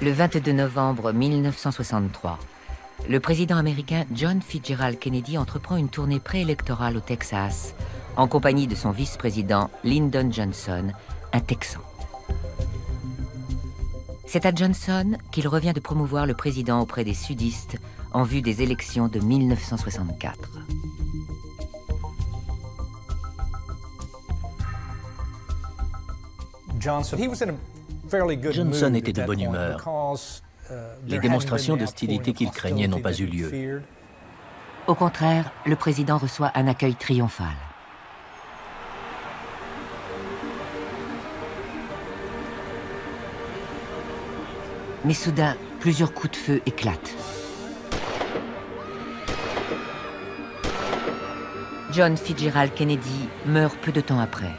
Le 22 novembre 1963, le président américain John Fitzgerald Kennedy entreprend une tournée préélectorale au Texas en compagnie de son vice-président Lyndon Johnson, un Texan. C'est à Johnson qu'il revient de promouvoir le président auprès des sudistes en vue des élections de 1964. Johnson était de bonne humeur. Les démonstrations d'hostilité qu'il craignait n'ont pas eu lieu. Au contraire, le président reçoit un accueil triomphal. Mais soudain, plusieurs coups de feu éclatent. John Fitzgerald Kennedy meurt peu de temps après.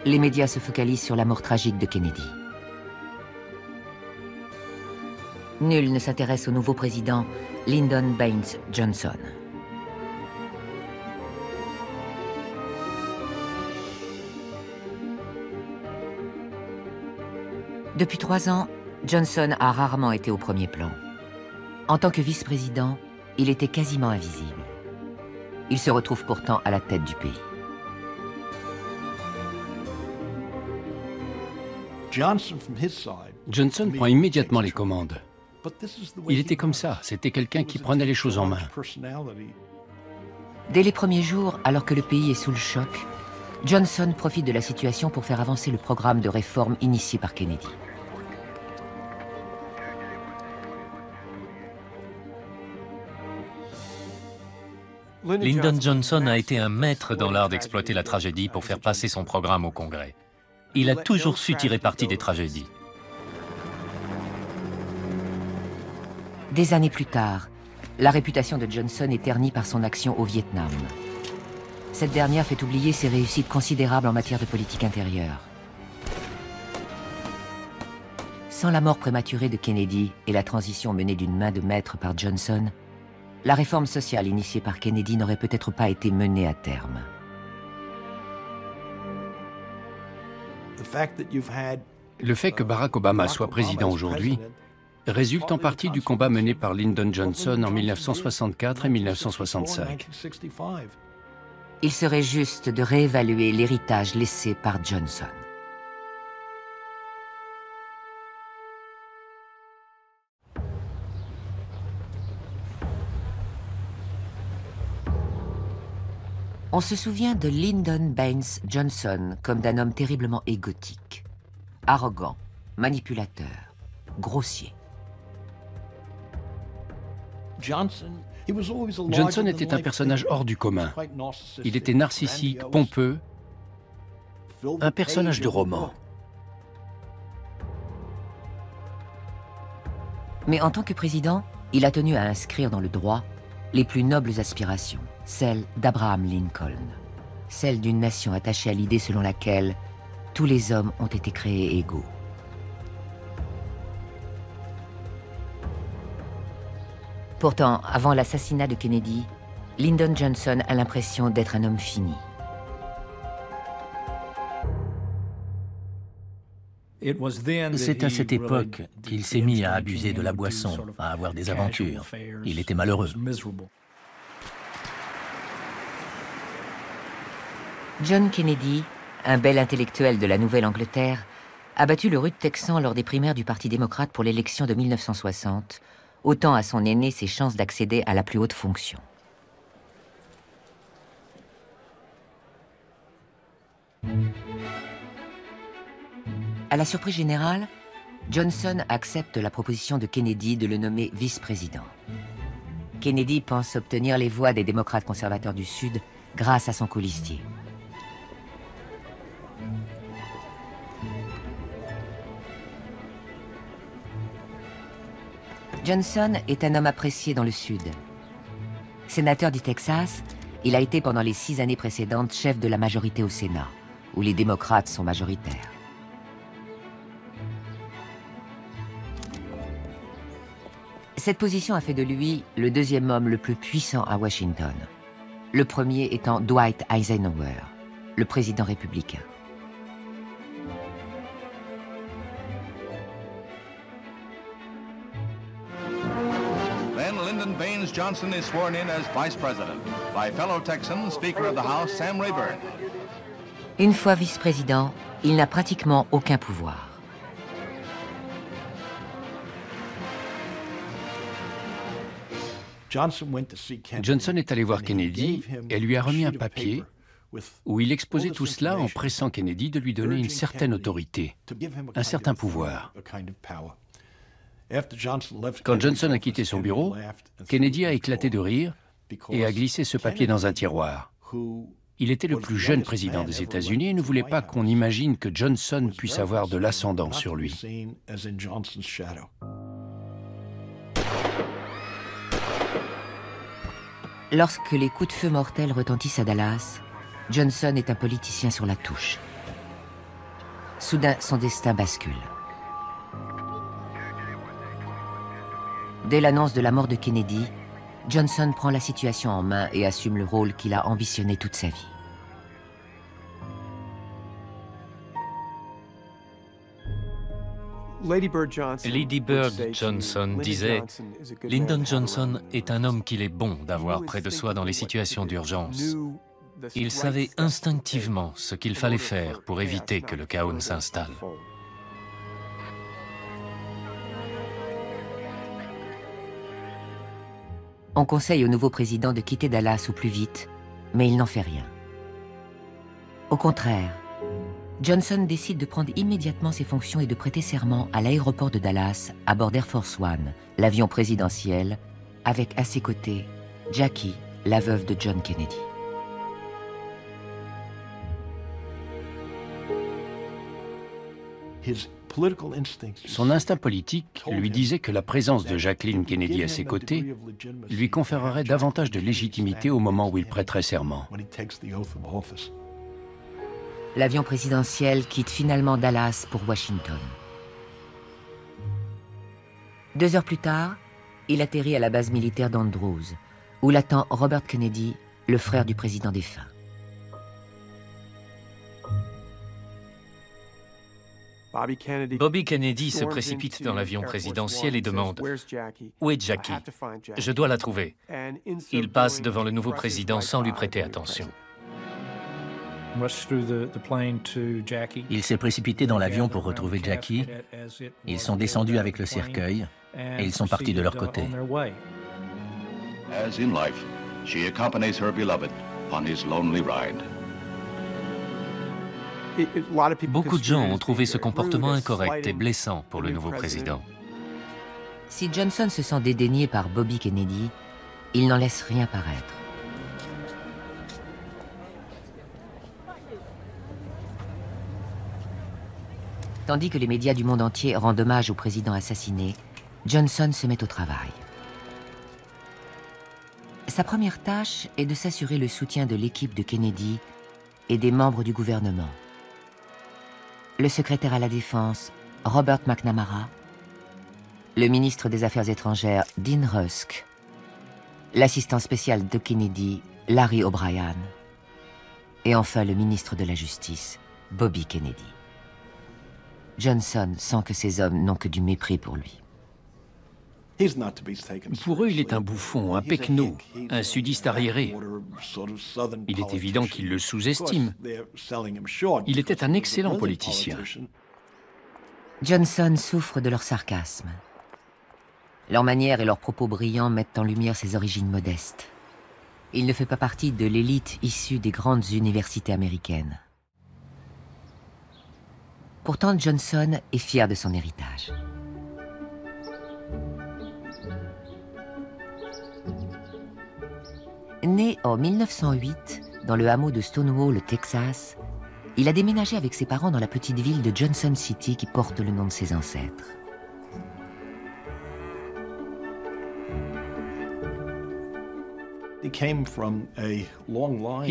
Les médias se focalisent sur la mort tragique de Kennedy. Nul ne s'intéresse au nouveau président, Lyndon Baines Johnson. Depuis 3 ans, Johnson a rarement été au premier plan. En tant que vice-président, il était quasiment invisible. Il se retrouve pourtant à la tête du pays. Johnson prend immédiatement les commandes. Il était comme ça, c'était quelqu'un qui prenait les choses en main. Dès les premiers jours, alors que le pays est sous le choc, Johnson profite de la situation pour faire avancer le programme de réforme initié par Kennedy. Lyndon Johnson a été un maître dans l'art d'exploiter la tragédie pour faire passer son programme au Congrès. Il a toujours su tirer parti des tragédies. Des années plus tard, la réputation de Johnson est ternie par son action au Vietnam. Cette dernière fait oublier ses réussites considérables en matière de politique intérieure. Sans la mort prématurée de Kennedy et la transition menée d'une main de maître par Johnson, la réforme sociale initiée par Kennedy n'aurait peut-être pas été menée à terme. Le fait que Barack Obama soit président aujourd'hui résulte en partie du combat mené par Lyndon Johnson en 1964 et 1965. Il serait juste de réévaluer l'héritage laissé par Johnson. On se souvient de Lyndon Baines Johnson comme d'un homme terriblement égotique, arrogant, manipulateur, grossier. Johnson était un personnage hors du commun. Il était narcissique, pompeux, un personnage de roman. Mais en tant que président, il a tenu à inscrire dans le droit les plus nobles aspirations, celles d'Abraham Lincoln, celles d'une nation attachée à l'idée selon laquelle tous les hommes ont été créés égaux. Pourtant, avant l'assassinat de Kennedy, Lyndon Johnson a l'impression d'être un homme fini. C'est à cette époque qu'il s'est mis à abuser de la boisson, à avoir des aventures. Il était malheureux. John Kennedy, un bel intellectuel de la Nouvelle-Angleterre, a battu le rude Texan lors des primaires du Parti démocrate pour l'élection de 1960, ôtant à son aîné ses chances d'accéder à la plus haute fonction. À la surprise générale, Johnson accepte la proposition de Kennedy de le nommer vice-président. Kennedy pense obtenir les voix des démocrates conservateurs du Sud grâce à son colistier. Johnson est un homme apprécié dans le Sud. Sénateur du Texas, il a été pendant les 6 années précédentes chef de la majorité au Sénat, où les démocrates sont majoritaires. Cette position a fait de lui le deuxième homme le plus puissant à Washington, le premier étant Dwight Eisenhower, le président républicain. Johnson is sworn in as Vice President by fellow Texan, Speaker of the House Sam Rayburn. Une fois vice-président, il n'a pratiquement aucun pouvoir. Johnson est allé voir Kennedy et lui a remis un papier où il exposait tout cela en pressant Kennedy de lui donner une certaine autorité, un certain pouvoir. Quand Johnson a quitté son bureau, Kennedy a éclaté de rire et a glissé ce papier dans un tiroir. Il était le plus jeune président des États-Unis et ne voulait pas qu'on imagine que Johnson puisse avoir de l'ascendant sur lui. Lorsque les coups de feu mortels retentissent à Dallas, Johnson est un politicien sur la touche. Soudain, son destin bascule. Dès l'annonce de la mort de Kennedy, Johnson prend la situation en main et assume le rôle qu'il a ambitionné toute sa vie. Lady Bird Johnson disait « Lyndon Johnson est un homme qu'il est bon d'avoir près de soi dans les situations d'urgence. Il savait instinctivement ce qu'il fallait faire pour éviter que le chaos ne s'installe. » On conseille au nouveau président de quitter Dallas au plus vite, mais il n'en fait rien. Au contraire, Johnson décide de prendre immédiatement ses fonctions et de prêter serment à l'aéroport de Dallas à bord d'Air Force One, l'avion présidentiel, avec à ses côtés Jackie, la veuve de John Kennedy. Son instinct politique lui disait que la présence de Jacqueline Kennedy à ses côtés lui conférerait davantage de légitimité au moment où il prêterait serment. L'avion présidentiel quitte finalement Dallas pour Washington. 2 heures plus tard, il atterrit à la base militaire d'Andrews, où l'attend Robert Kennedy, le frère du président défunt. Bobby Kennedy se précipite dans l'avion présidentiel et demande « Où est Jackie? Je dois la trouver. » Il passe devant le nouveau président sans lui prêter attention. Il s'est précipité dans l'avion pour retrouver Jackie. Ils sont descendus avec le cercueil et ils sont partis de leur côté. As in life, she accompanies her beloved on his lonely ride. Beaucoup de gens ont trouvé ce comportement incorrect et blessant pour le nouveau président. Si Johnson se sent dédaigné par Bobby Kennedy, il n'en laisse rien paraître. Tandis que les médias du monde entier rendent hommage au président assassiné, Johnson se met au travail. Sa première tâche est de s'assurer le soutien de l'équipe de Kennedy et des membres du gouvernement. Le secrétaire à la Défense, Robert McNamara, le ministre des Affaires étrangères, Dean Rusk, l'assistant spécial de Kennedy, Larry O'Brien, et enfin le ministre de la Justice, Bobby Kennedy. Johnson sent que ces hommes n'ont que du mépris pour lui. Pour eux, il est un bouffon, un pecno, un sudiste arriéré. Il est évident qu'ils le sous-estiment. Il était un excellent politicien. Johnson souffre de leur sarcasme. Leurs manières et leurs propos brillants mettent en lumière ses origines modestes. Il ne fait pas partie de l'élite issue des grandes universités américaines. Pourtant, Johnson est fier de son héritage. Né en 1908, dans le hameau de Stonewall, Texas, il a déménagé avec ses parents dans la petite ville de Johnson City qui porte le nom de ses ancêtres. Il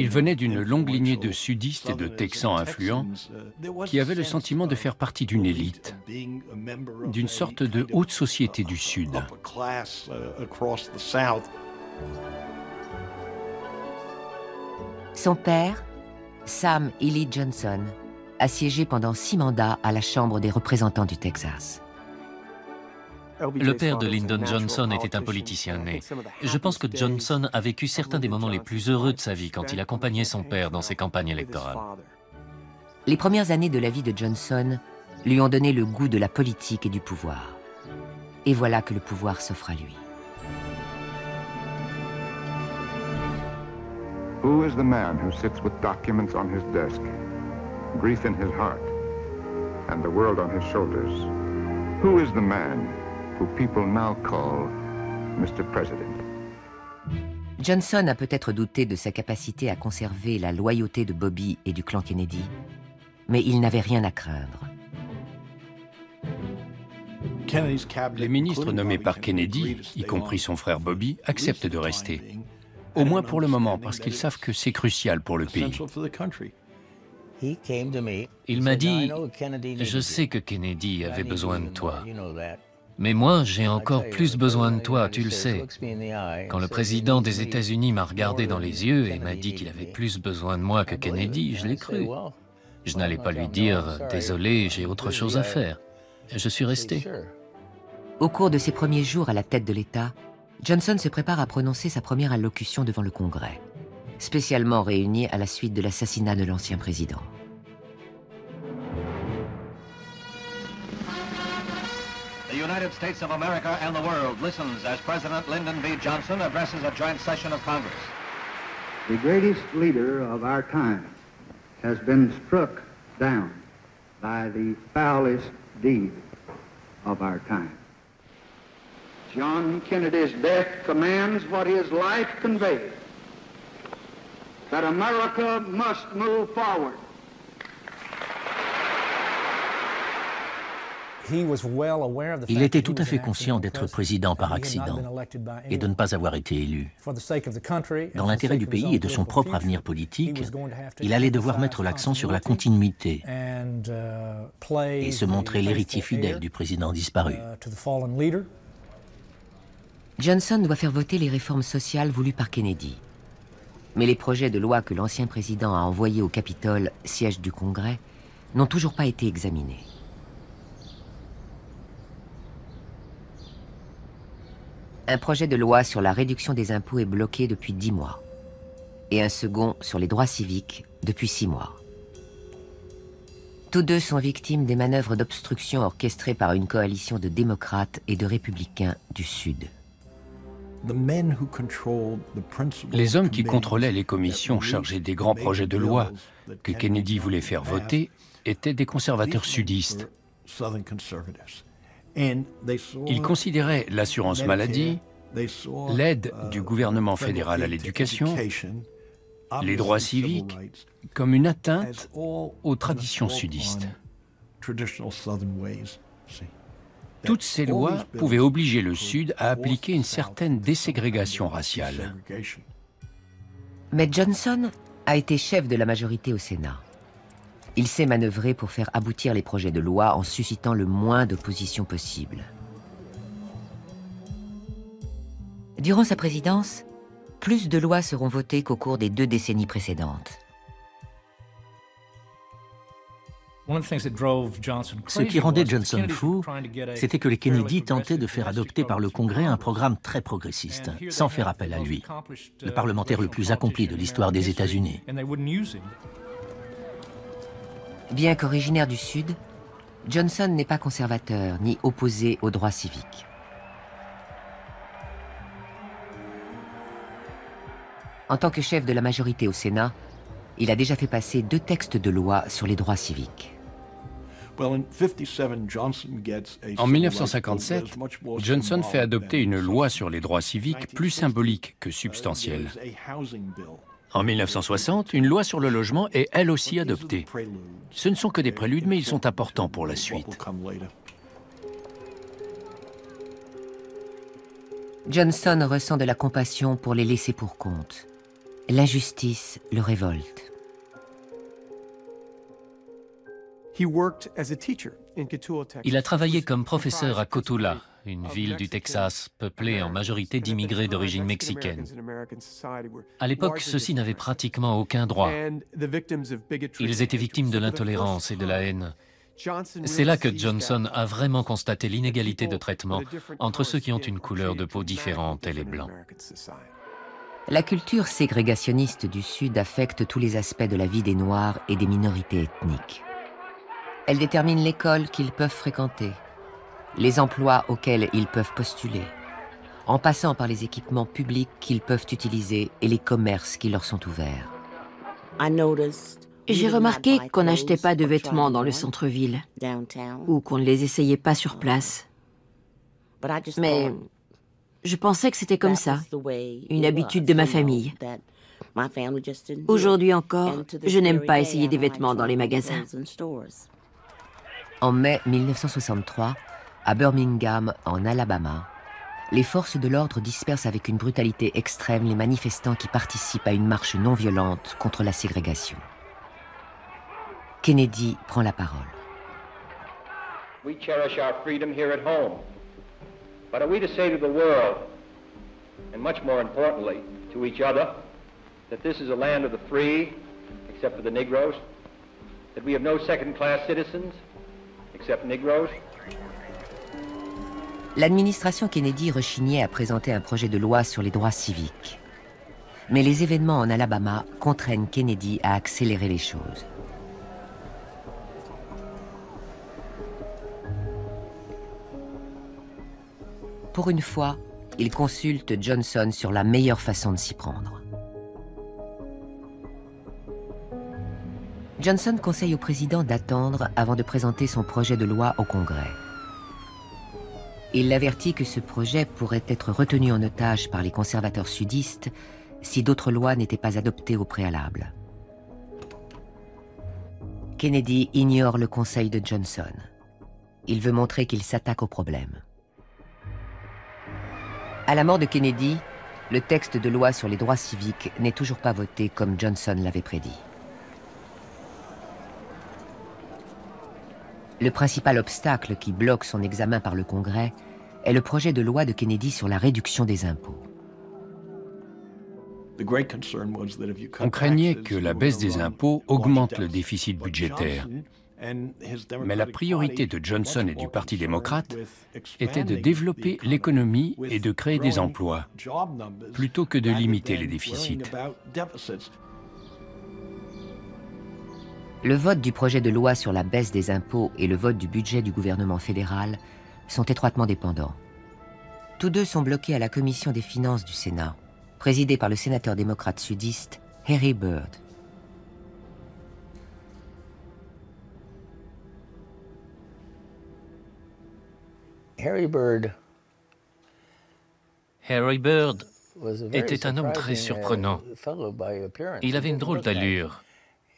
venait d'une longue lignée de sudistes et de texans influents qui avaient le sentiment de faire partie d'une élite, d'une sorte de haute société du Sud. Son père, Sam Ely Johnson, a siégé pendant 6 mandats à la Chambre des représentants du Texas. Le père de Lyndon Johnson était un politicien né. Je pense que Johnson a vécu certains des moments les plus heureux de sa vie quand il accompagnait son père dans ses campagnes électorales. Les premières années de la vie de Johnson lui ont donné le goût de la politique et du pouvoir. Et voilà que le pouvoir s'offre à lui. Who is the man who sits with documents on his desk, grief in his heart, and the world on his shoulders? Who is the man who people now call Mr. President? Johnson a peut-être douté de sa capacité à conserver la loyauté de Bobby et du clan Kennedy, mais il n'avait rien à craindre. Les ministres nommés par Kennedy, y compris son frère Bobby, acceptent de rester. Au moins pour le moment, parce qu'ils savent que c'est crucial pour le pays. Il m'a dit, « Je sais que Kennedy avait besoin de toi, mais moi j'ai encore plus besoin de toi, tu le sais. » Quand le président des États-Unis m'a regardé dans les yeux et m'a dit qu'il avait plus besoin de moi que Kennedy, je l'ai cru. Je n'allais pas lui dire « Désolé, j'ai autre chose à faire ». Je suis resté. Au cours de ses premiers jours à la tête de l'État, Johnson se prépare à prononcer sa première allocution devant le Congrès, spécialement réuni à la suite de l'assassinat de l'ancien président. The United States of America and the world listens as President Lyndon B. Johnson addresses a joint session of Congress. The greatest leader of our time has been struck down by the foulest deed of our time. John Kennedy's death commands what his life conveyed, that America must move forward. Il était tout à fait conscient d'être président par accident et de ne pas avoir été élu. Dans l'intérêt du pays et de son propre avenir politique, il allait devoir mettre l'accent sur la continuité et se montrer l'héritier fidèle du président disparu. Johnson doit faire voter les réformes sociales voulues par Kennedy. Mais les projets de loi que l'ancien président a envoyés au Capitole, siège du Congrès, n'ont toujours pas été examinés. Un projet de loi sur la réduction des impôts est bloqué depuis 10 mois. Et un second sur les droits civiques depuis 6 mois. Tous deux sont victimes des manœuvres d'obstruction orchestrées par une coalition de démocrates et de républicains du Sud. Les hommes qui contrôlaient les commissions chargées des grands projets de loi que Kennedy voulait faire voter étaient des conservateurs sudistes. Ils considéraient l'assurance maladie, l'aide du gouvernement fédéral à l'éducation, les droits civiques comme une atteinte aux traditions sudistes. Toutes ces lois pouvaient obliger le Sud à appliquer une certaine déségrégation raciale. Mais Johnson a été chef de la majorité au Sénat. Il sait manœuvrer pour faire aboutir les projets de loi en suscitant le moins d'opposition possible. Durant sa présidence, plus de lois seront votées qu'au cours des 2 décennies précédentes. Ce qui rendait Johnson fou, c'était que les Kennedy tentaient de faire adopter par le Congrès un programme très progressiste, sans faire appel à lui, le parlementaire le plus accompli de l'histoire des États-Unis. Bien qu'originaire du Sud, Johnson n'est pas conservateur ni opposé aux droits civiques. En tant que chef de la majorité au Sénat, il a déjà fait passer 2 textes de loi sur les droits civiques. En 1957, Johnson fait adopter une loi sur les droits civiques plus symbolique que substantielle. En 1960, une loi sur le logement est elle aussi adoptée. Ce ne sont que des préludes, mais ils sont importants pour la suite. Johnson ressent de la compassion pour les laissés pour compte. L'injustice le révolte. Il a travaillé comme professeur à Cotulla, une ville du Texas peuplée en majorité d'immigrés d'origine mexicaine. À l'époque, ceux-ci n'avaient pratiquement aucun droit. Ils étaient victimes de l'intolérance et de la haine. C'est là que Johnson a vraiment constaté l'inégalité de traitement entre ceux qui ont une couleur de peau différente et les Blancs. La culture ségrégationniste du Sud affecte tous les aspects de la vie des Noirs et des minorités ethniques. Elle détermine l'école qu'ils peuvent fréquenter, les emplois auxquels ils peuvent postuler, en passant par les équipements publics qu'ils peuvent utiliser et les commerces qui leur sont ouverts. J'ai remarqué qu'on n'achetait pas de vêtements dans le centre-ville, ou qu'on ne les essayait pas sur place. Mais je pensais que c'était comme ça, une habitude de ma famille. Aujourd'hui encore, je n'aime pas essayer des vêtements dans les magasins. En mai 1963, à Birmingham, en Alabama, les forces de l'ordre dispersent avec une brutalité extrême les manifestants qui participent à une marche non violente contre la ségrégation. Kennedy prend la parole. We cherish our freedom here at home. But are we to say to the world, and much more importantly, to each other, that this is a land of the free, except for the Negroes? That we have no second-class citizens, except Negroes? L'administration Kennedy rechignait à présenter un projet de loi sur les droits civiques. Mais les événements en Alabama contraignent Kennedy à accélérer les choses. Pour une fois, il consulte Johnson sur la meilleure façon de s'y prendre. Johnson conseille au président d'attendre avant de présenter son projet de loi au Congrès. Il l'avertit que ce projet pourrait être retenu en otage par les conservateurs sudistes si d'autres lois n'étaient pas adoptées au préalable. Kennedy ignore le conseil de Johnson. Il veut montrer qu'il s'attaque au problème. À la mort de Kennedy, le texte de loi sur les droits civiques n'est toujours pas voté comme Johnson l'avait prédit. Le principal obstacle qui bloque son examen par le Congrès est le projet de loi de Kennedy sur la réduction des impôts. On craignait que la baisse des impôts augmente le déficit budgétaire. Mais la priorité de Johnson et du Parti démocrate était de développer l'économie et de créer des emplois, plutôt que de limiter les déficits. Le vote du projet de loi sur la baisse des impôts et le vote du budget du gouvernement fédéral sont étroitement dépendants. Tous deux sont bloqués à la commission des finances du Sénat, présidée par le sénateur démocrate sudiste Harry Byrd. Harry Byrd était un homme très surprenant. Il avait une drôle d'allure.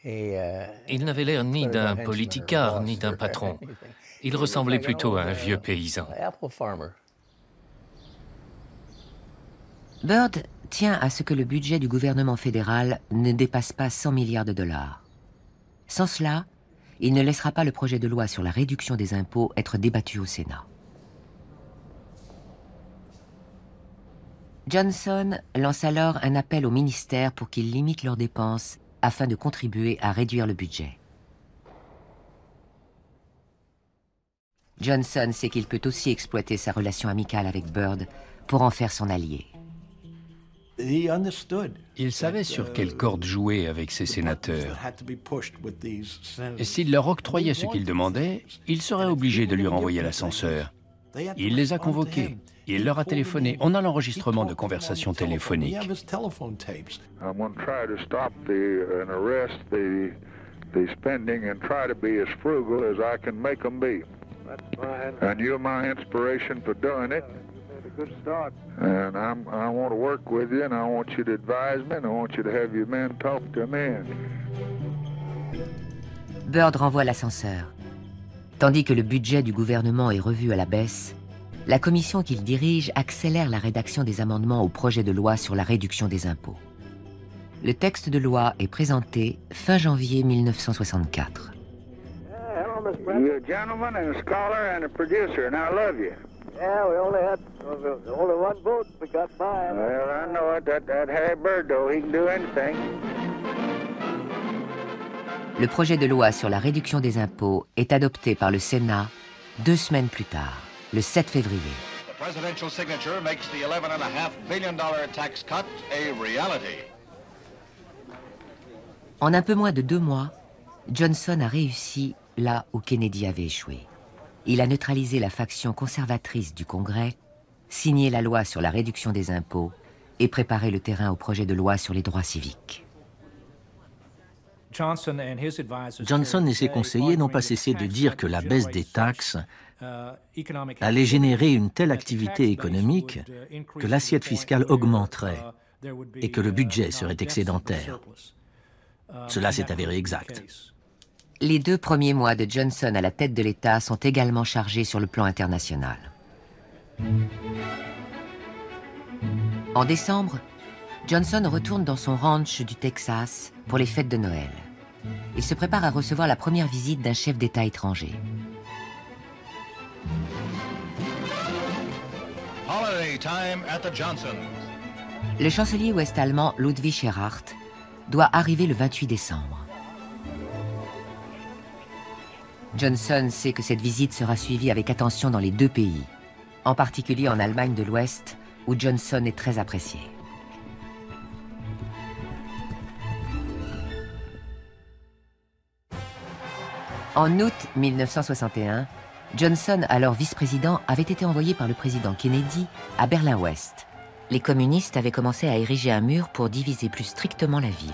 Il n'avait l'air ni d'un politicard, ni d'un patron. Il ressemblait plutôt à un vieux paysan. Byrd tient à ce que le budget du gouvernement fédéral ne dépasse pas 100 milliards de dollars. Sans cela, il ne laissera pas le projet de loi sur la réduction des impôts être débattu au Sénat. Johnson lance alors un appel au ministère pour qu'ils limitent leurs dépenses afin de contribuer à réduire le budget. Johnson sait qu'il peut aussi exploiter sa relation amicale avec Byrd pour en faire son allié. Il savait sur quelle corde jouer avec ses sénateurs. Et s'il leur octroyait ce qu'ils demandaient, il serait obligé de lui renvoyer l'ascenseur. Il les a convoqués. Il leur a téléphoné. On a l'enregistrement de conversations téléphoniques. I'm going to try to stop and arrest the spending and try to be as frugal as I can make them be. And you're my inspiration for doing it. Good start. And I want to work with you, and I want you to advise me, and I want you to have your men talk to me. Byrd renvoie l'ascenseur. Tandis que le budget du gouvernement est revu à la baisse, la commission qu'il dirige accélère la rédaction des amendements au projet de loi sur la réduction des impôts. Le texte de loi est présenté fin janvier 1964. You're a gentleman and a scholar and a producer, and I love you. Yeah, we only had one vote. We got by. Well, I know it. That Harry Byrd, though, he can do anything. le projet de loi sur la réduction des impôts est adopté par le Sénat 2 semaines plus tard, le 7 février. The presidential signature makes the $11.5 billion tax cut a reality. En un peu moins de 2 mois, Johnson a réussi là où Kennedy avait échoué. Il a neutralisé la faction conservatrice du Congrès, signé la loi sur la réduction des impôts et préparé le terrain au projet de loi sur les droits civiques. Johnson et ses conseillers n'ont pas cessé de dire que la baisse des taxes allait générer une telle activité économique que l'assiette fiscale augmenterait et que le budget serait excédentaire. Cela s'est avéré exact. Les 2 premiers mois de Johnson à la tête de l'État sont également chargés sur le plan international. En décembre, Johnson retourne dans son ranch du Texas pour les fêtes de Noël. Il se prépare à recevoir la première visite d'un chef d'État étranger. Holiday time at the Johnsons. Le chancelier ouest-allemand Ludwig Erhard doit arriver le 28 décembre. Johnson sait que cette visite sera suivie avec attention dans les 2 pays, en particulier en Allemagne de l'Ouest, où Johnson est très apprécié. En août 1961, Johnson, alors vice-président, avait été envoyé par le président Kennedy à Berlin-Ouest. Les communistes avaient commencé à ériger un mur pour diviser plus strictement la ville.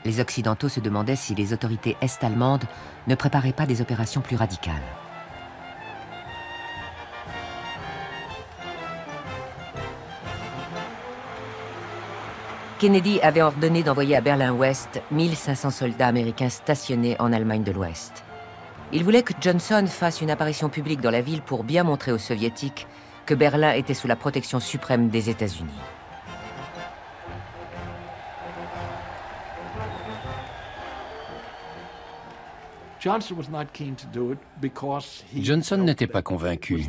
Les Occidentaux se demandaient si les autorités est-allemandes ne préparaient pas des opérations plus radicales. Kennedy avait ordonné d'envoyer à Berlin-Ouest 1500 soldats américains stationnés en Allemagne de l'Ouest. Il voulait que Johnson fasse une apparition publique dans la ville pour bien montrer aux Soviétiques que Berlin était sous la protection suprême des États-Unis. Johnson n'était pas convaincu.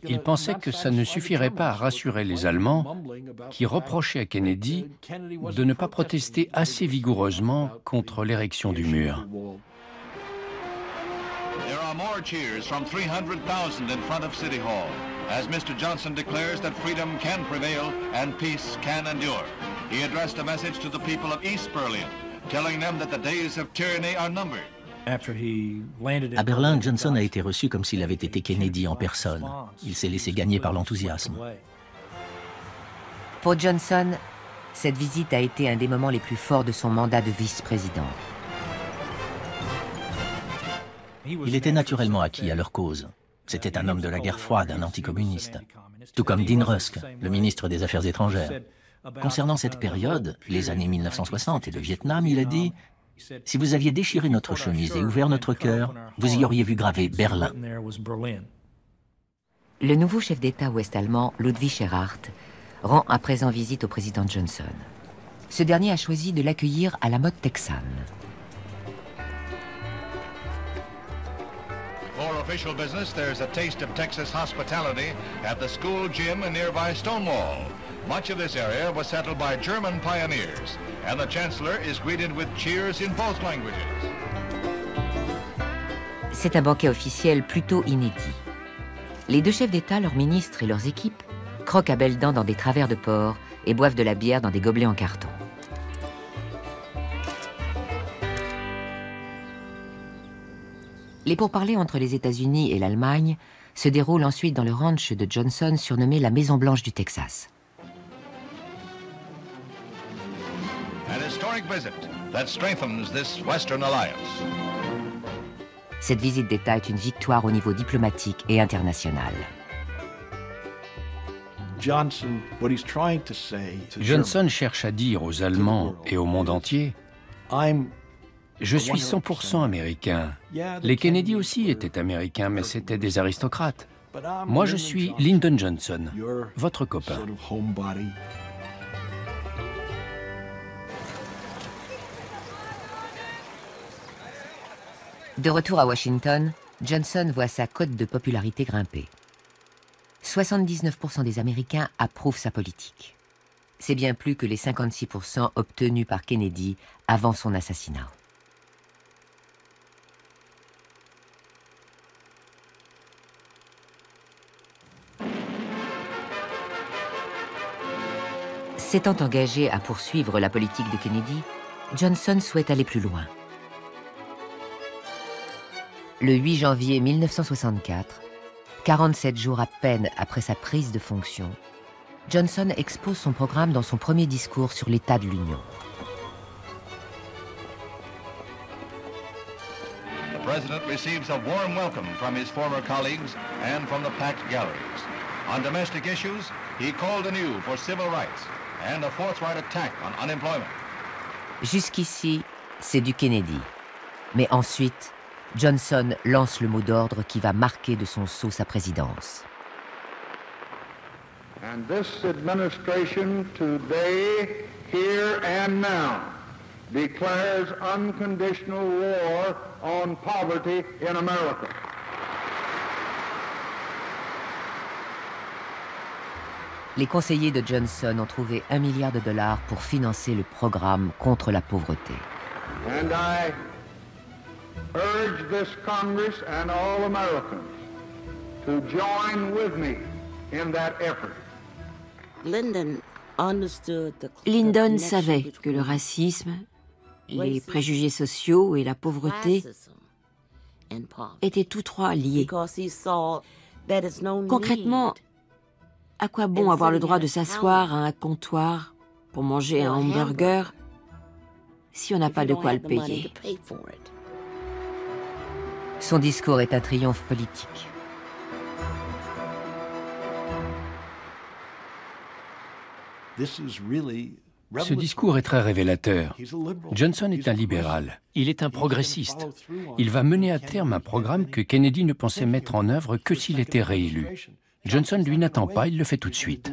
Il pensait que ça ne suffirait pas à rassurer les Allemands qui reprochaient à Kennedy de ne pas protester assez vigoureusement contre l'érection du mur. There are more cheers from 300,000 in front of City Hall as Mr. Johnson declares that freedom can prevail and peace can endure. He addressed a message to the people of East Berlin, telling them that the days of tyranny are numbered. À Berlin, Johnson a été reçu comme s'il avait été Kennedy en personne. Il s'est laissé gagner par l'enthousiasme. Pour Johnson, cette visite a été un des moments les plus forts de son mandat de vice-président. Il était naturellement acquis à leur cause. C'était un homme de la guerre froide, un anticommuniste. Tout comme Dean Rusk, le ministre des Affaires étrangères. Concernant cette période, les années 1960 et le Vietnam, il a dit « Si vous aviez déchiré notre chemise et ouvert notre cœur, vous y auriez vu gravé Berlin. » Le nouveau chef d'État ouest-allemand, Ludwig Erhard, rend à présent visite au président Johnson. Ce dernier a choisi de l'accueillir à la mode texane. For official business, there's a taste of Texas hospitality at the school gym in nearby Stonewall. Much of this area was settled by German pioneers, and the chancellor is greeted with cheers in both languages. C'est un banquet officiel plutôt inédit. Les 2 chefs d'État, leurs ministres et leurs équipes croquent à belles dents dans des travers de porc et boivent de la bière dans des gobelets en carton. Les pourparlers entre les États-Unis et l'Allemagne se déroulent ensuite dans le ranch de Johnson surnommé la Maison Blanche du Texas. An historic visit that strengthens this Western alliance. Cette visite d'État est une victoire au niveau diplomatique et international. Johnson cherche à dire aux Allemands et au monde entier « Je suis 100% américain. Les Kennedy aussi étaient américains, mais c'étaient des aristocrates. Moi, je suis Lyndon Johnson, votre copain. » De retour à Washington, Johnson voit sa cote de popularité grimper. 79% des Américains approuvent sa politique. C'est bien plus que les 56% obtenus par Kennedy avant son assassinat. S'étant engagé à poursuivre la politique de Kennedy, Johnson souhaite aller plus loin. Le 8 janvier 1964, 47 jours à peine après sa prise de fonction, Johnson expose son programme dans son premier discours sur l'état de l'Union. The president receives a warm welcome from his former colleagues and from the packed galleries. On domestic issues, he called anew for civil rights and a forthright attack on unemployment. Jusqu'ici, c'est du Kennedy. Mais ensuite, Johnson lance le mot d'ordre qui va marquer de son sceau sa présidence. And this administration today, here and now, declares unconditional war on poverty in America. Les conseillers de Johnson ont trouvé $1 milliard pour financer le programme contre la pauvreté. And I urge this Congress and all Americans to join with me in that effort. Lyndon savait que le racisme, les préjugés sociaux et la pauvreté étaient tous trois liés. Concrètement, à quoi bon avoir le droit de s'asseoir à un comptoir pour manger un hamburger si on n'a pas de quoi le payer? Son discours est un triomphe politique. Ce discours est très révélateur. Johnson est un libéral. Il est un progressiste. Il va mener à terme un programme que Kennedy ne pensait mettre en œuvre que s'il était réélu. Johnson, lui, n'attend pas, il le fait tout de suite.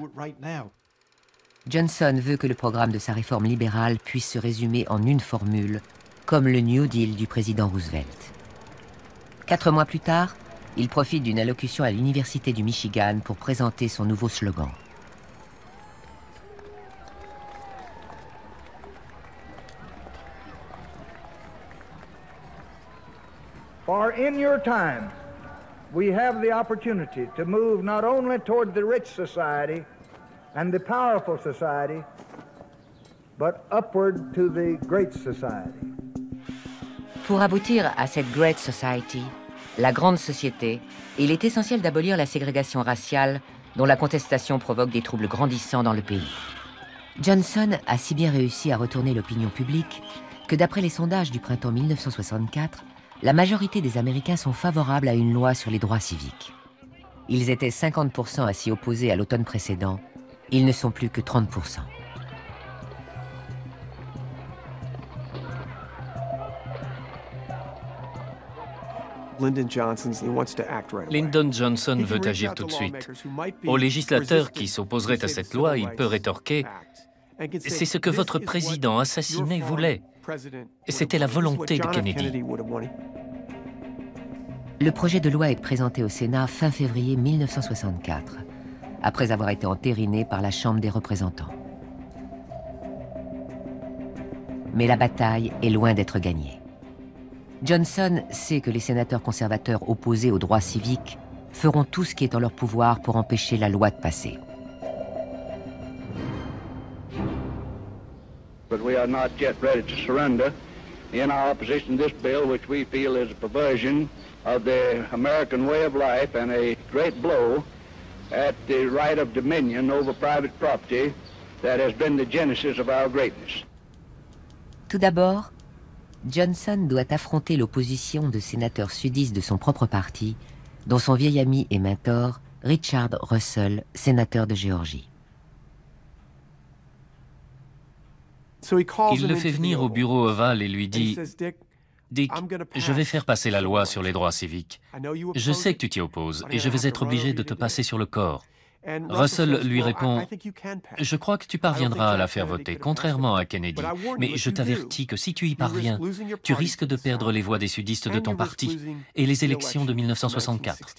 Johnson veut que le programme de sa réforme libérale puisse se résumer en une formule, comme le New Deal du président Roosevelt. 4 mois plus tard, il profite d'une allocution à l'Université du Michigan pour présenter son nouveau slogan. For in your time, we have the opportunity to move not only toward the rich society and the powerful society, but upward to the great society. Pour aboutir à cette Great Society, la grande société, il est essentiel d'abolir la ségrégation raciale dont la contestation provoque des troubles grandissants dans le pays. Johnson a si bien réussi à retourner l'opinion publique que d'après les sondages du printemps 1964, la majorité des Américains sont favorables à une loi sur les droits civiques. Ils étaient 50% à s'y opposer à l'automne précédent, ils ne sont plus que 30%. Lyndon Johnson veut agir tout de suite. Aux législateurs qui s'opposeraient à cette loi, il peut rétorquer « C'est ce que votre président assassiné voulait. C'était la volonté de Kennedy. » Le projet de loi est présenté au Sénat fin février 1964, après avoir été entériné par la Chambre des représentants. Mais la bataille est loin d'être gagnée. Johnson sait que les sénateurs conservateurs opposés aux droits civiques feront tout ce qui est en leur pouvoir pour empêcher la loi de passer. But we are not yet ready to surrender in our opposition to this bill, which we feel is a perversion of the American way of life and a great blow at the right of dominion over private property that has been the genesis of our greatness. Tout d'abord, Johnson doit affronter l'opposition de sénateurs sudistes de son propre parti, dont son vieil ami et mentor, Richard Russell, sénateur de Géorgie. Il le fait venir au bureau ovale et lui dit « Dick, je vais faire passer la loi sur les droits civiques. Je sais que tu t'y opposes et je vais être obligé de te passer sur le corps. » Russell lui répond « Je crois que tu parviendras à la faire voter, contrairement à Kennedy. Mais je t'avertis que si tu y parviens, tu risques de perdre les voix des sudistes de ton parti et les élections de 1964. »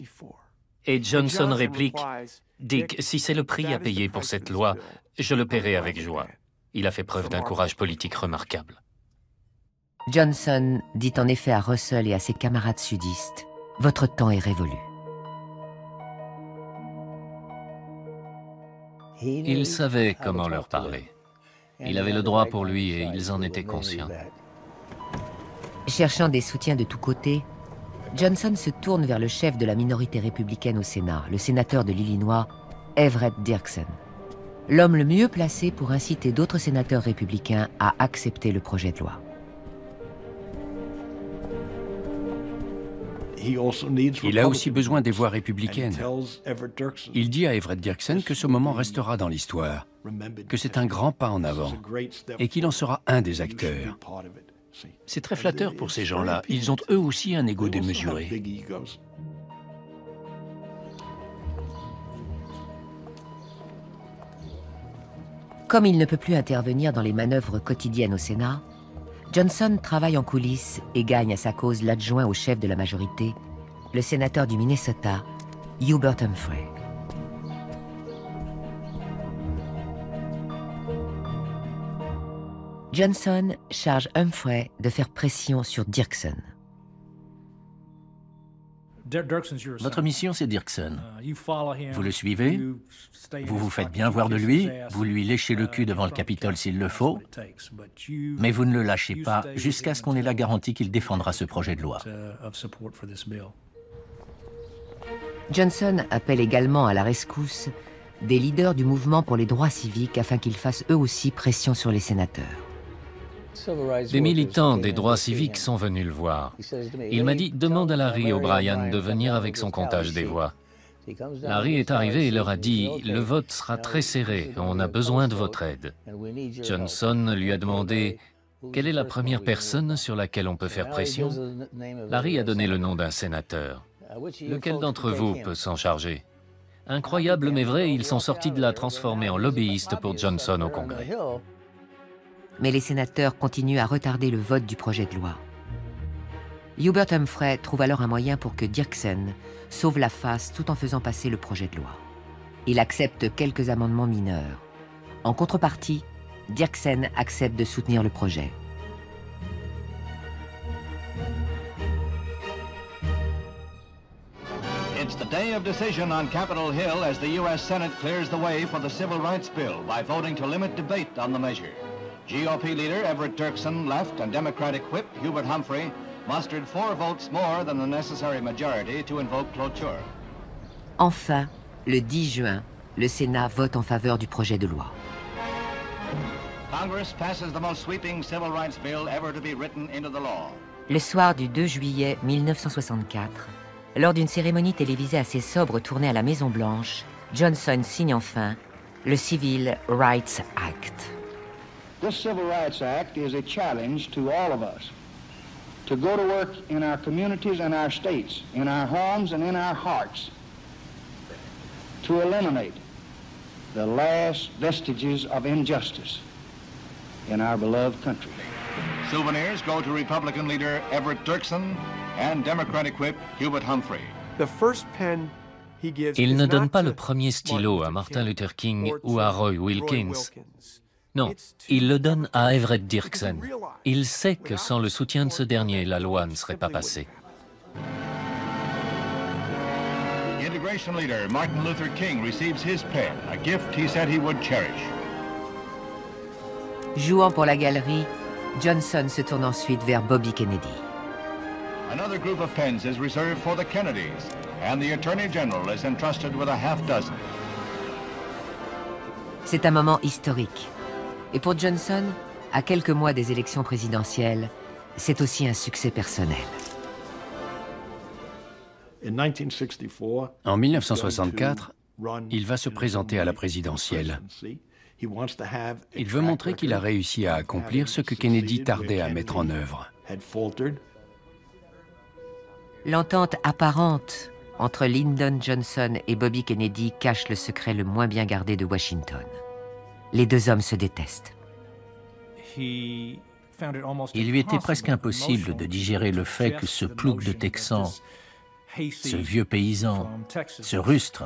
Et Johnson réplique « Dick, si c'est le prix à payer pour cette loi, je le paierai avec joie. » Il a fait preuve d'un courage politique remarquable. Johnson dit en effet à Russell et à ses camarades sudistes « Votre temps est révolu ». Il savait comment leur parler. Il avait le droit pour lui et ils en étaient conscients. Cherchant des soutiens de tous côtés, Johnson se tourne vers le chef de la minorité républicaine au Sénat, le sénateur de l'Illinois, Everett Dirksen, l'homme le mieux placé pour inciter d'autres sénateurs républicains à accepter le projet de loi. Il a aussi besoin des voix républicaines. Il dit à Everett Dirksen que ce moment restera dans l'histoire, que c'est un grand pas en avant et qu'il en sera un des acteurs. C'est très flatteur pour ces gens-là. Ils ont eux aussi un ego démesuré. Comme il ne peut plus intervenir dans les manœuvres quotidiennes au Sénat, Johnson travaille en coulisses et gagne à sa cause l'adjoint au chef de la majorité, le sénateur du Minnesota, Hubert Humphrey. Johnson charge Humphrey de faire pression sur Dirksen. Votre mission, c'est Dirksen. Vous le suivez, vous vous faites bien voir de lui, vous lui léchez le cul devant le Capitole s'il le faut, mais vous ne le lâchez pas jusqu'à ce qu'on ait la garantie qu'il défendra ce projet de loi. Johnson appelle également à la rescousse des leaders du mouvement pour les droits civiques afin qu'ils fassent eux aussi pression sur les sénateurs. Des militants des droits civiques sont venus le voir. Il m'a dit « Demande à Larry O'Brien de venir avec son comptage des voix ». Larry est arrivé et leur a dit « Le vote sera très serré, on a besoin de votre aide ». Johnson lui a demandé « Quelle est la première personne sur laquelle on peut faire pression ?» Larry a donné le nom d'un sénateur. « Lequel d'entre vous peut s'en charger ?» Incroyable mais vrai, ils sont sortis de là transformés en lobbyistes pour Johnson au Congrès. Mais les sénateurs continuent à retarder le vote du projet de loi. Hubert Humphrey trouve alors un moyen pour que Dirksen sauve la face tout en faisant passer le projet de loi. Il accepte quelques amendements mineurs. En contrepartie, Dirksen accepte de soutenir le projet. It's the day of decision on Capitol Hill as the U.S. Senate clears the way for the Civil Rights Bill by voting to limit debate on the measure. GOP leader Everett Dirksen left and Democratic whip Hubert Humphrey mustered 4 votes more than the necessary majority to invoke cloture. Enfin, le 10 juin, le Sénat vote en faveur du projet de loi. Congress passes the most sweeping civil rights bill ever to be written into the law. Le soir du 2 juillet 1964, lors d'une cérémonie télévisée assez sobre tournée à la Maison-Blanche, Johnson signe enfin le Civil Rights Act. This Civil Rights Act is a challenge to all of us to go to work in our communities and our states, in our homes and in our hearts, to eliminate the last vestiges of injustice in our beloved country. Souvenirs go to Republican leader Everett Dirksen and Democratic whip Hubert Humphrey. Il ne donne pas le premier stylo à Martin Luther King ou à Roy Wilkins. Non, il le donne à Everett Dirksen. Il sait que sans le soutien de ce dernier, la loi ne serait pas passée. Integration leader Martin Luther King receives his pen, a gift he said he would cherish. Jouant pour la galerie, Johnson se tourne ensuite vers Bobby Kennedy. Another group of pens is reserved for the Kennedys, and the Attorney General is entrusted with a half dozen. C'est un moment historique. Et pour Johnson, à quelques mois des élections présidentielles, c'est aussi un succès personnel. En 1964, il va se présenter à la présidentielle. Il veut montrer qu'il a réussi à accomplir ce que Kennedy tardait à mettre en œuvre. L'entente apparente entre Lyndon Johnson et Bobby Kennedy cache le secret le moins bien gardé de Washington. Les deux hommes se détestent. Il lui était presque impossible de digérer le fait que ce plouc de Texan, ce vieux paysan, ce rustre,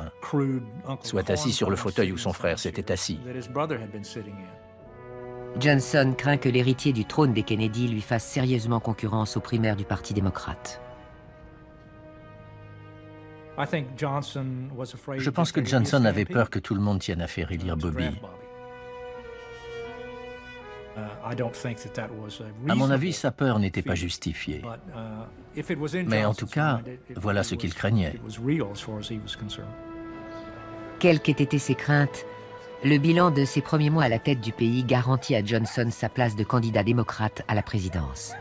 soit assis sur le fauteuil où son frère s'était assis. Johnson craint que l'héritier du trône des Kennedy lui fasse sérieusement concurrence aux primaires du Parti démocrate. Je pense que Johnson avait peur que tout le monde tienne à faire élire Bobby. À mon avis, sa peur n'était pas justifiée. Mais en tout cas, voilà ce qu'il craignait. Quelles qu'aient été ses craintes, le bilan de ses premiers mois à la tête du pays garantit à Johnson sa place de candidat démocrate à la présidence.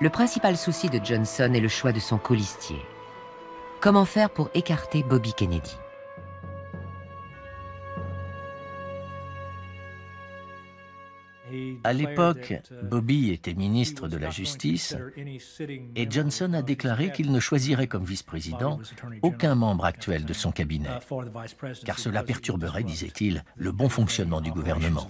Le principal souci de Johnson est le choix de son colistier. Comment faire pour écarter Bobby Kennedy? À l'époque, Bobby était ministre de la Justice et Johnson a déclaré qu'il ne choisirait comme vice-président aucun membre actuel de son cabinet, car cela perturberait, disait-il, le bon fonctionnement du gouvernement.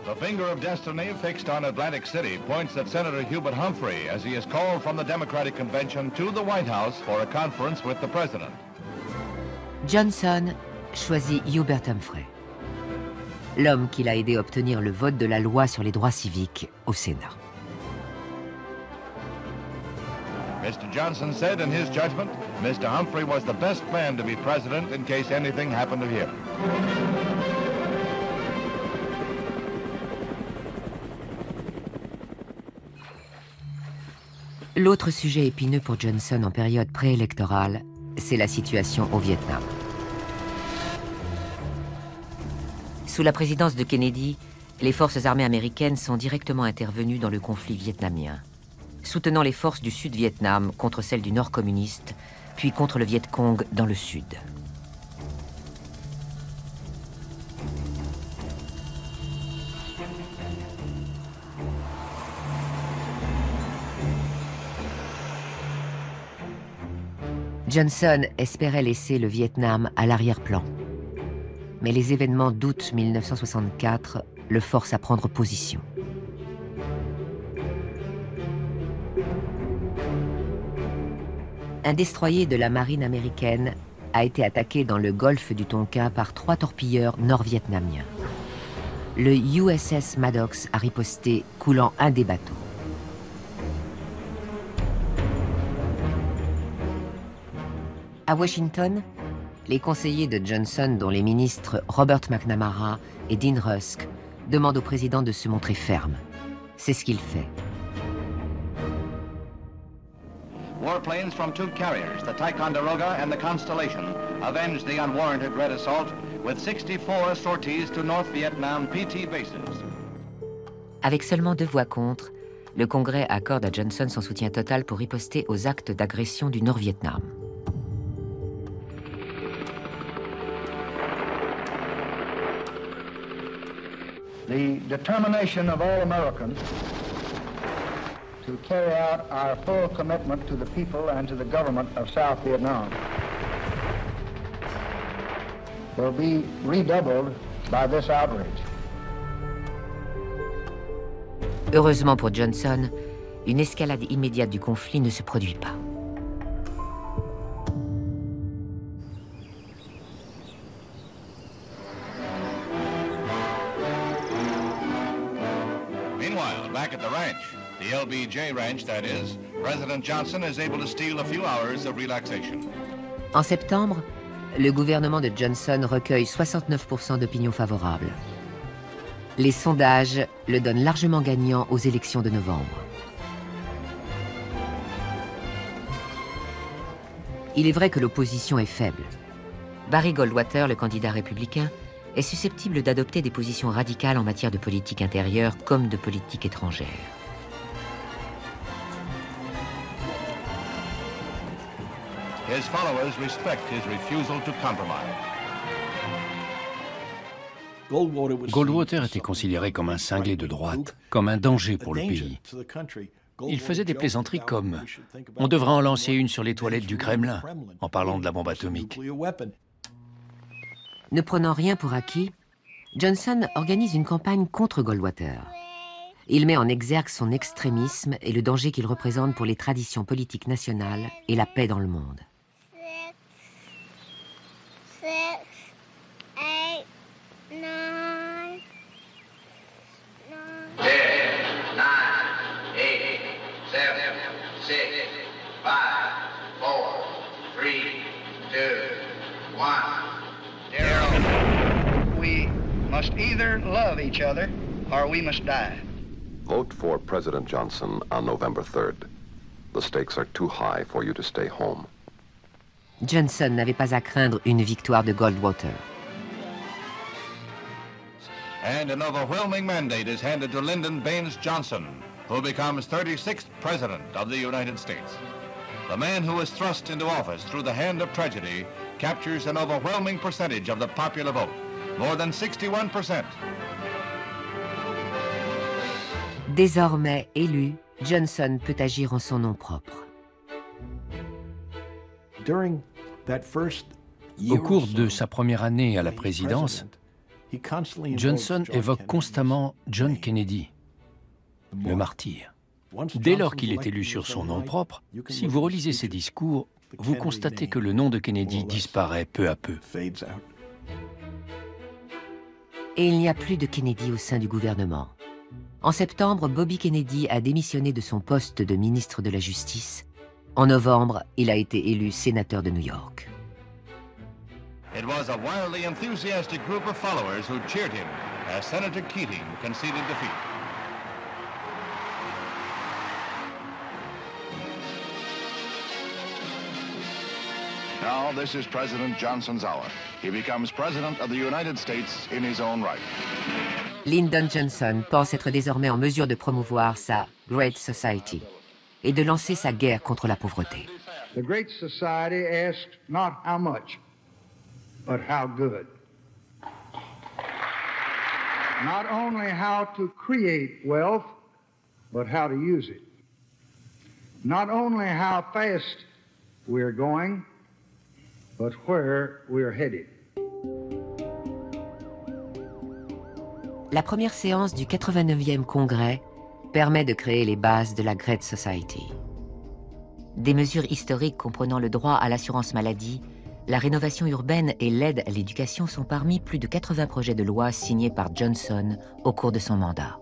The finger of destiny fixed on Atlantic City points at Senator Hubert Humphrey as he is called from the Democratic Convention to the White House for a conference with the President. Johnson choisit Hubert Humphrey, l'homme qui l'a aidé à obtenir le vote de la loi sur les droits civiques au Sénat. Mr. Johnson said in his judgment, Mr. Humphrey was the best man to be president in case anything happened to him. L'autre sujet épineux pour Johnson en période préélectorale, c'est la situation au Vietnam. Sous la présidence de Kennedy, les forces armées américaines sont directement intervenues dans le conflit vietnamien, soutenant les forces du Sud-Vietnam contre celles du Nord communiste, puis contre le Viet Cong dans le Sud. Johnson espérait laisser le Vietnam à l'arrière-plan. Mais les événements d'août 1964 le forcent à prendre position. Un destroyer de la marine américaine a été attaqué dans le golfe du Tonkin par 3 torpilleurs nord-vietnamiens. Le USS Maddox a riposté, coulant un des bateaux. À Washington, les conseillers de Johnson, dont les ministres Robert McNamara et Dean Rusk, demandent au président de se montrer ferme. C'est ce qu'il fait. Warplanes from 2 carriers, the Ticonderoga and the Constellation, avenged the unwarranted red assault with 64 sorties to North Vietnam PT bases. Avec seulement 2 voix contre, le Congrès accorde à Johnson son soutien total pour riposter aux actes d'agression du Nord-Vietnam. The determination of all Americans to carry out our full commitment to the people and to the government of South Vietnam will be redoubled by this outrage. Heureusement pour Johnson, une escalade immédiate du conflit ne se produit pas. Back at the ranch, the LBJ ranch that is, President Johnson is able to steal a few hours of relaxation. En septembre, le gouvernement de Johnson recueille 69% d'opinion favorable. Les sondages le donnent largement gagnant aux élections de novembre. Il est vrai que l'opposition est faible. Barry Goldwater, le candidat républicain, est susceptible d'adopter des positions radicales en matière de politique intérieure comme de politique étrangère. His followers respect his refusal to compromise. Goldwater était considéré comme un cinglé de droite, comme un danger pour le pays. Il faisait des plaisanteries comme « On devrait en lancer une sur les toilettes du Kremlin » en parlant de la bombe atomique. Ne prenant rien pour acquis, Johnson organise une campagne contre Goldwater. Il met en exergue son extrémisme et le danger qu'il représente pour les traditions politiques nationales et la paix dans le monde. 2, 1. Daryl, we must either love each other or we must die. Vote for President Johnson on November 3rd. The stakes are too high for you to stay home. Johnson n'avait pas à craindre une victoire de Goldwater. And an overwhelming mandate is handed to Lyndon Baines Johnson, who becomes 36th President of the United States. The man who was thrust into office through the hand of tragedy captures an overwhelming percentage of the popular vote, more than 61%. Désormais élu, Johnson peut agir en son nom propre. Au cours de sa première année à la présidence, Johnson évoque constamment John Kennedy, le martyr. Dès lors qu'il est élu sur son nom propre, si vous relisez ses discours, vous constatez que le nom de Kennedy disparaît peu à peu. Et il n'y a plus de Kennedy au sein du gouvernement. En septembre, Bobby Kennedy a démissionné de son poste de ministre de la Justice. En novembre, il a été élu sénateur de New York. It was a wildly enthusiastic group of followers who cheered him as Senator Keating conceded defeat. Now this is President Johnson's hour. He becomes President of the United States in his own right. Lyndon Johnson pense être désormais en mesure de promouvoir sa Great Society et de lancer sa guerre contre la pauvreté. The Great Society asked not how much, but how good. Not only how to create wealth, but how to use it. Not only how fast we're going, but where we're headed. La première séance du 89e congrès permet de créer les bases de la Great Society. Des mesures historiques comprenant le droit à l'assurance maladie, la rénovation urbaine et l'aide à l'éducation sont parmi plus de 80 projets de loi signés par Johnson au cours de son mandat.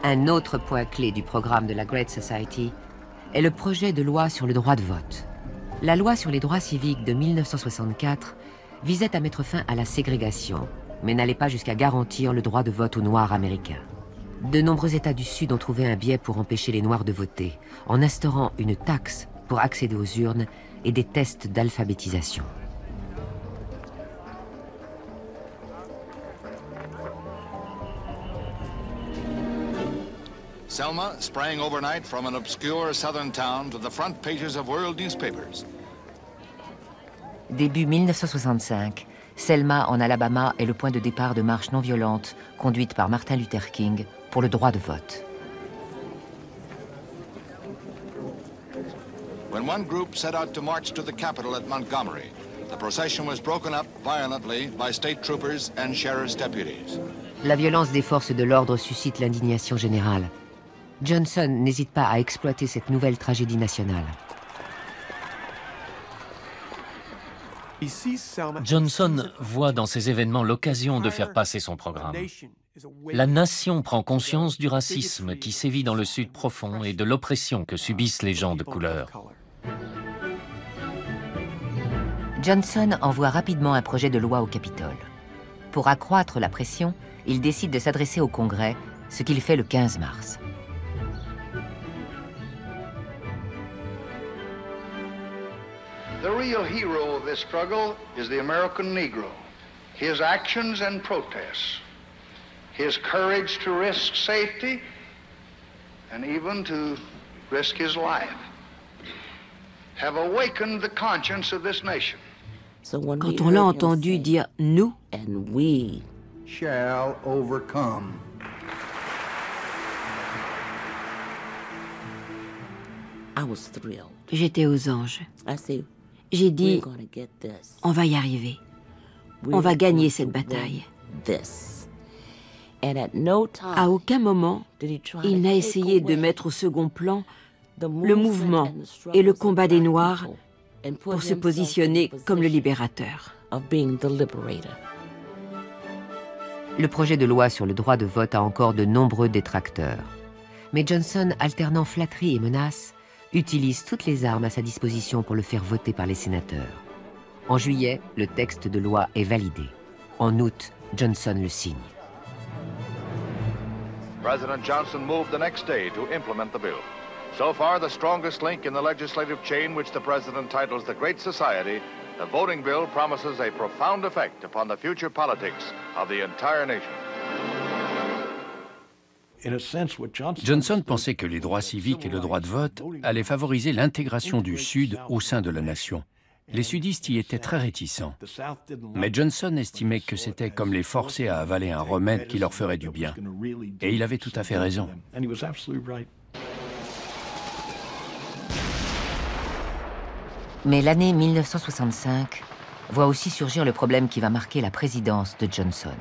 Un autre point clé du programme de la Great Society est le projet de loi sur le droit de vote. La loi sur les droits civiques de 1964 visait à mettre fin à la ségrégation, mais n'allait pas jusqu'à garantir le droit de vote aux Noirs américains. De nombreux États du Sud ont trouvé un biais pour empêcher les Noirs de voter, en instaurant une taxe pour accéder aux urnes et des tests d'alphabétisation. Selma sprang overnight from an obscure southern town to the front pages of world newspapers. Début 1965, Selma, en Alabama, est le point de départ de marches non violentes conduites par Martin Luther King pour le droit de vote. When one group set out to march to the Capitol at Montgomery, the procession was broken up violently by state troopers and sheriff's deputies. La violence des forces de l'ordre suscite l'indignation générale. Johnson n'hésite pas à exploiter cette nouvelle tragédie nationale. Johnson voit dans ces événements l'occasion de faire passer son programme. La nation prend conscience du racisme qui sévit dans le Sud profond et de l'oppression que subissent les gens de couleur. Johnson envoie rapidement un projet de loi au Capitole. Pour accroître la pression, il décide de s'adresser au Congrès, ce qu'il fait le 15 mars. The real hero of this struggle is the American Negro. His actions and protests, his courage to risk safety, and even to risk his life, have awakened the conscience of this nation. Quand on l'a entendu dire « nous », And we shall overcome. j'étais aux anges. J'ai dit, on va y arriver. On va gagner cette bataille. À aucun moment, il n'a essayé de mettre au second plan le mouvement et le combat des Noirs pour se positionner comme le libérateur. Le projet de loi sur le droit de vote a encore de nombreux détracteurs. Mais Johnson, alternant flatterie et menaces, utilise toutes les armes à sa disposition pour le faire voter par les sénateurs. En juillet, le texte de loi est validé. En août, Johnson le signe. President Johnson moved the next day to implement the bill. So far, the strongest link in the legislative chain which the president titles the Great Society, the voting bill promises a profound effect upon the future politics of the entire nation. Johnson pensait que les droits civiques et le droit de vote allaient favoriser l'intégration du Sud au sein de la nation. Les sudistes y étaient très réticents. Mais Johnson estimait que c'était comme les forcer à avaler un remède qui leur ferait du bien. Et il avait tout à fait raison. Mais l'année 1965 voit aussi surgir le problème qui va marquer la présidence de Johnson,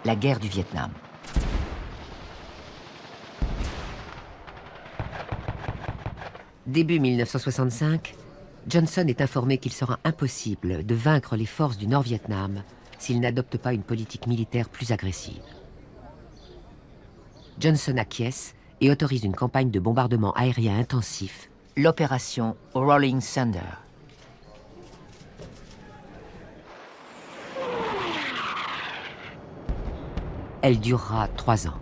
la guerre du Vietnam. Début 1965, Johnson est informé qu'il sera impossible de vaincre les forces du Nord-Vietnam s'il n'adopte pas une politique militaire plus agressive. Johnson acquiesce et autorise une campagne de bombardement aérien intensif, l'opération Rolling Thunder. Elle durera 3 ans.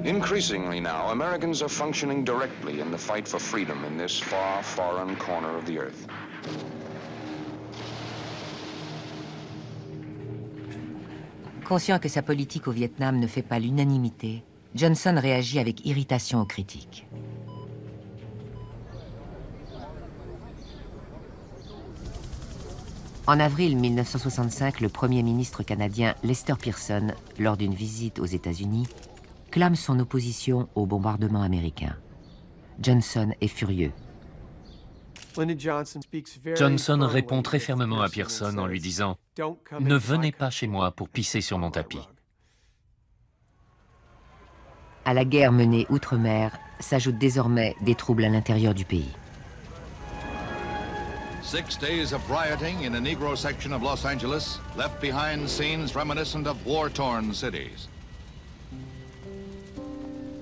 Increasingly now, Americans are functioning directly in the fight for freedom in this far, foreign corner of the earth. Conscient que sa politique au Vietnam ne fait pas l'unanimité, Johnson réagit avec irritation aux critiques. En avril 1965, le Premier ministre canadien Lester Pearson, lors d'une visite aux États-Unis, clame son opposition au bombardement américain. Johnson est furieux. Johnson répond très fermement à Pearson en lui disant « Ne venez pas chez moi pour pisser sur mon tapis ». À la guerre menée outre-mer s'ajoutent désormais des troubles à l'intérieur du pays. 6 days of rioting in a Negro section of Los Angeles left behind scenes reminiscent of war-torn cities.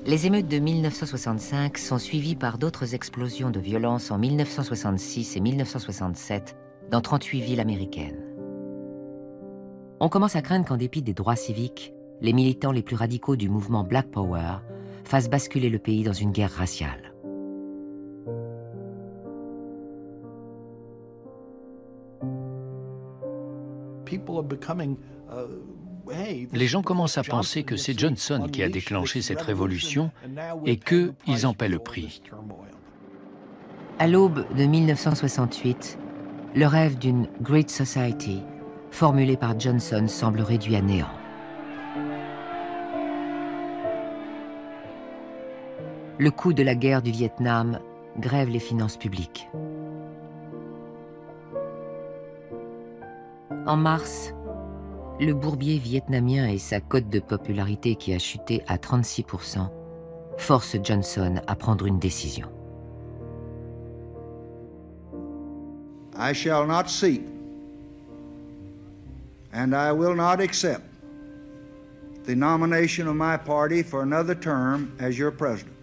Les émeutes de 1965 sont suivies par d'autres explosions de violence en 1966 et 1967 dans 38 villes américaines. On commence à craindre qu'en dépit des droits civiques, les militants les plus radicaux du mouvement Black Power fassent basculer le pays dans une guerre raciale. Les gens commencent à penser que c'est Johnson qui a déclenché cette révolution et qu'ils en paient le prix. À l'aube de 1968, le rêve d'une Great Society, formulé par Johnson, semble réduit à néant. Le coût de la guerre du Vietnam grève les finances publiques. En mars, le bourbier vietnamien et sa cote de popularité qui a chuté à 36% forcent Johnson à prendre une décision. I shall not seek, and I will not accept the nomination of my party for another term as your president.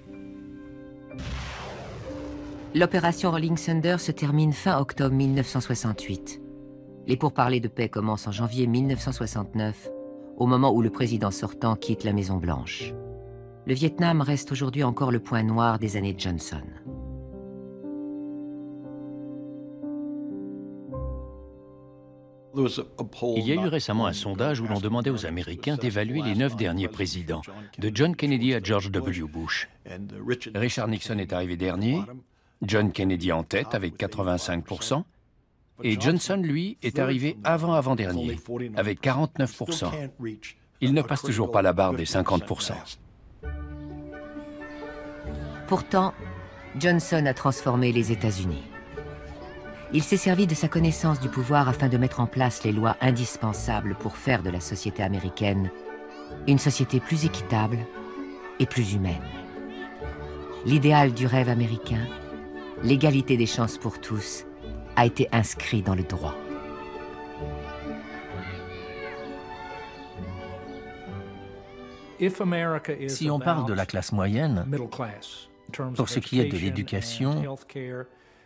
L'opération Rolling Thunder se termine fin octobre 1968. Les pourparlers de paix commencent en janvier 1969, au moment où le président sortant quitte la Maison-Blanche. Le Vietnam reste aujourd'hui encore le point noir des années Johnson. Il y a eu récemment un sondage où l'on demandait aux Américains d'évaluer les 9 derniers présidents, de John Kennedy à George W. Bush. Richard Nixon est arrivé dernier, John Kennedy en tête avec 85%, et Johnson, lui, est arrivé avant-avant-dernier, avec 49%. Il ne passe toujours pas la barre des 50%. Pourtant, Johnson a transformé les États-Unis. Il s'est servi de sa connaissance du pouvoir afin de mettre en place les lois indispensables pour faire de la société américaine une société plus équitable et plus humaine. l'idéal du rêve américain, l'égalité des chances pour tous, a été inscrit dans le droit. Si on parle de la classe moyenne, pour ce qui est de l'éducation,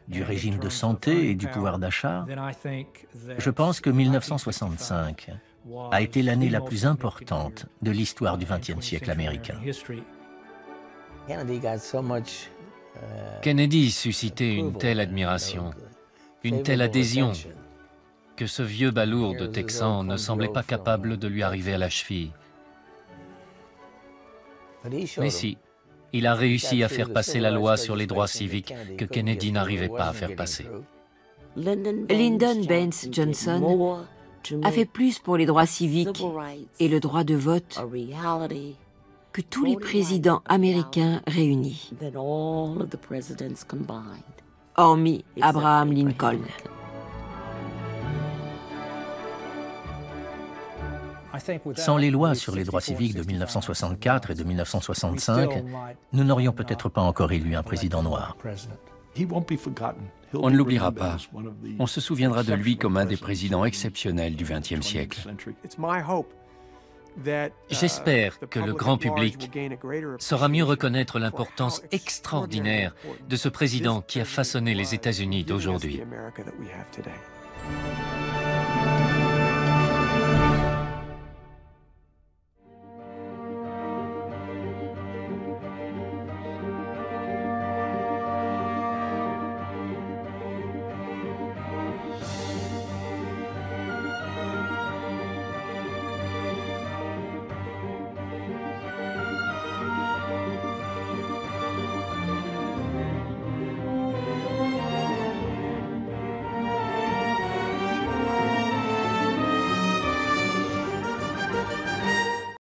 du régime de santé et du pouvoir d'achat, je pense que 1965 a été l'année la plus importante de l'histoire du XXe siècle américain. Kennedy suscitait une telle admiration, une telle adhésion, que ce vieux balourd texan ne semblait pas capable de lui arriver à la cheville. Mais si, il a réussi à faire passer la loi sur les droits civiques que Kennedy n'arrivait pas à faire passer. Lyndon Baines Johnson a fait plus pour les droits civiques et le droit de vote que tous les présidents américains réunis, hormis Abraham Lincoln. Sans les lois sur les droits civiques de 1964 et de 1965, nous n'aurions peut-être pas encore élu un président noir. On ne l'oubliera pas. On se souviendra de lui comme un des présidents exceptionnels du XXe siècle. J'espère que le grand public saura mieux reconnaître l'importance extraordinaire de ce président qui a façonné les États-Unis d'aujourd'hui.